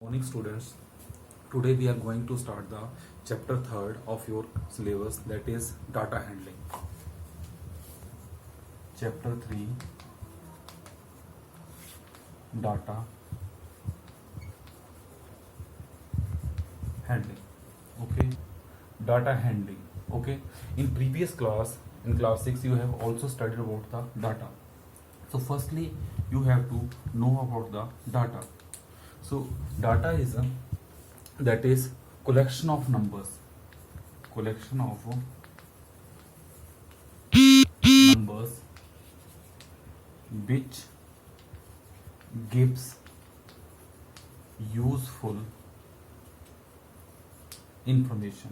Morning students, today we are going to start the chapter 3rd of your syllabus, that is data handling. Chapter 3, data handling. Okay, data handling. Okay, in previous class, in class 6, you have also studied about the data. So firstly, you have to know about the data. So data is that is collection of numbers, collection of numbers which gives useful information,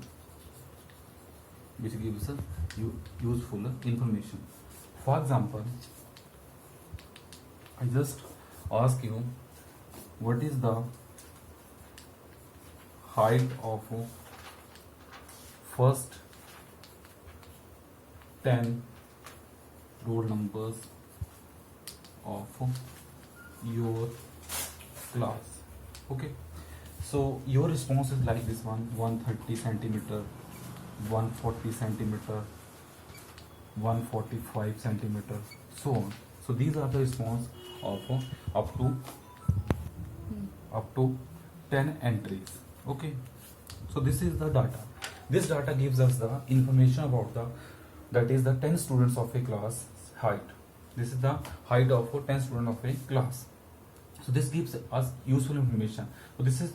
which gives useful information. For example, I just ask you, what is the height of first 10 roll numbers of your class? Okay, so your response is like this one: 130 centimeter, 140 centimeter, 145 centimeter, so on. So these are the response of up to 10 entries. Okay, so this is the data. This data gives us the information about that is the 10 students of a class height. This is the height of 10 students of a class. So this gives us useful information. So this is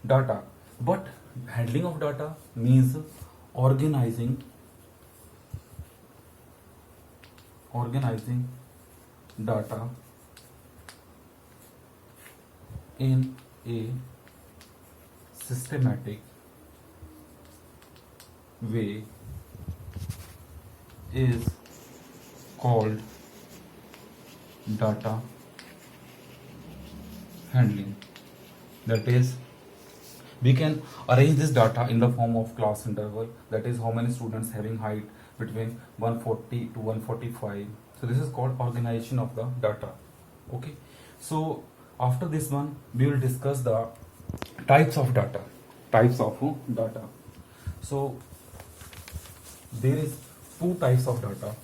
data. But handling of data means organizing data in a systematic way is called data handling. That is, we can arrange this data in the form of class interval, that is how many students having height between 140 to 145. So this is called organization of the data. Okay, so after this one we will discuss the types of data. So there is two types of data.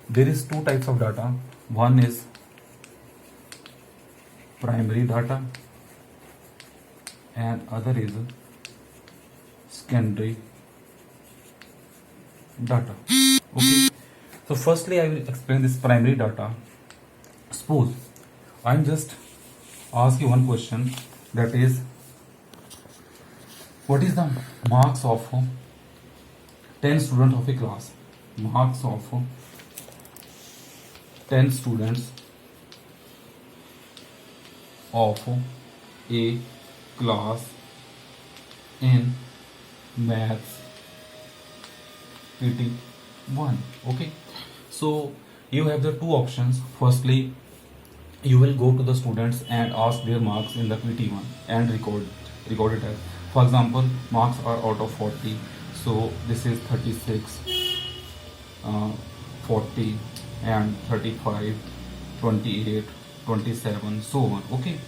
There is two types of data. One is primary data and other is secondary data. Okay, so firstly I will explain this primary data. Suppose I am just ask you one question, that is, what is the marks of 10 students of a class? Marks of 10 students of a class in maths PT1. Okay, so you have the two options. Firstly, you will go to the students and ask their marks in the PT1 and record it as, for example, marks are out of 40, so this is 36, 40 and 35, 28, 27, so on. Okay,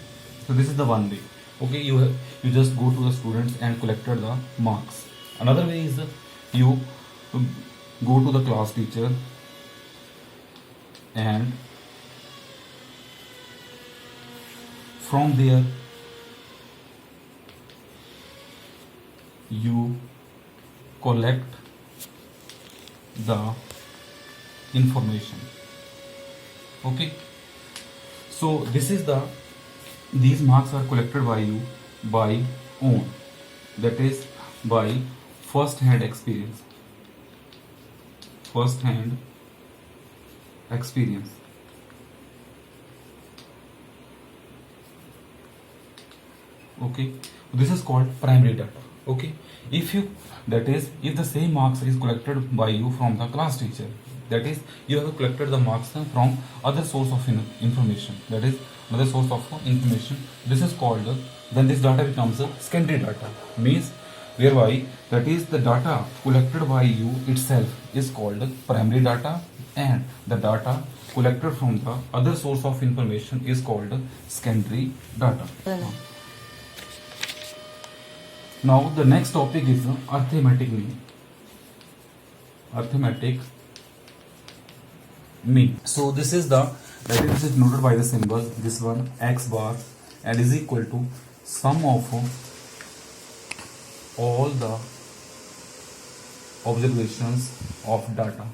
so this is the one way. Okay, you just go to the students and collected the marks. Another way is you go to the class teacher and from there you collect the information. Okay, so these marks are collected by you by own, that is by first hand experience. Okay, this is called primary data. Okay, if the same marks is collected by you from the class teacher, that is, you have collected the marks from other source of information, that is another source of information, this is called, then this data becomes a secondary data, means whereby that is the data collected by you itself is called primary data, and the data collected from the other source of information is called secondary data. Now the next topic is arithmetic mean. Arithmetic mean. So this is the that is denoted by the symbol this one x bar and is equal to sum of all the observations of data.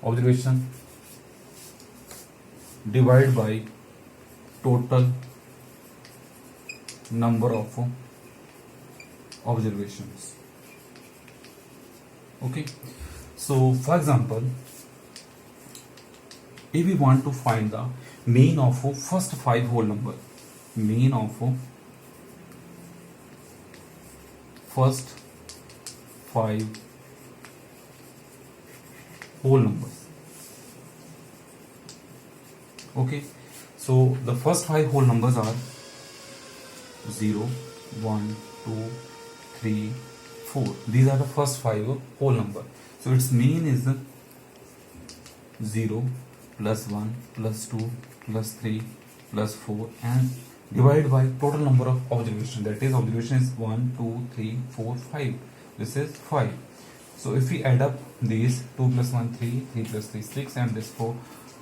Observation divided by total number of observations. Okay, so for example, if we want to find the mean of first 5 whole number, mean of first 5 whole numbers. Okay, so the first 5 whole numbers are 0, 1, 2, 3, 4. These are the first 5 whole number. So its mean is 0 plus 1 plus 2 plus 3 plus 4 and divided by total number of observation, that is observation is 1, 2, 3, 4, 5. This is 5. So if we add up these 2 plus 1 3, 3 plus 3 6 and this 4,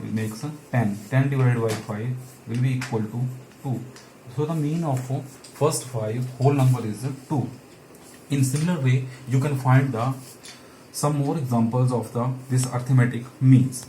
it makes 10. 10 divided by 5 will be equal to 2. So the mean of first 5 whole number is 2. In similar way you can find the some more examples of the this arithmetic means.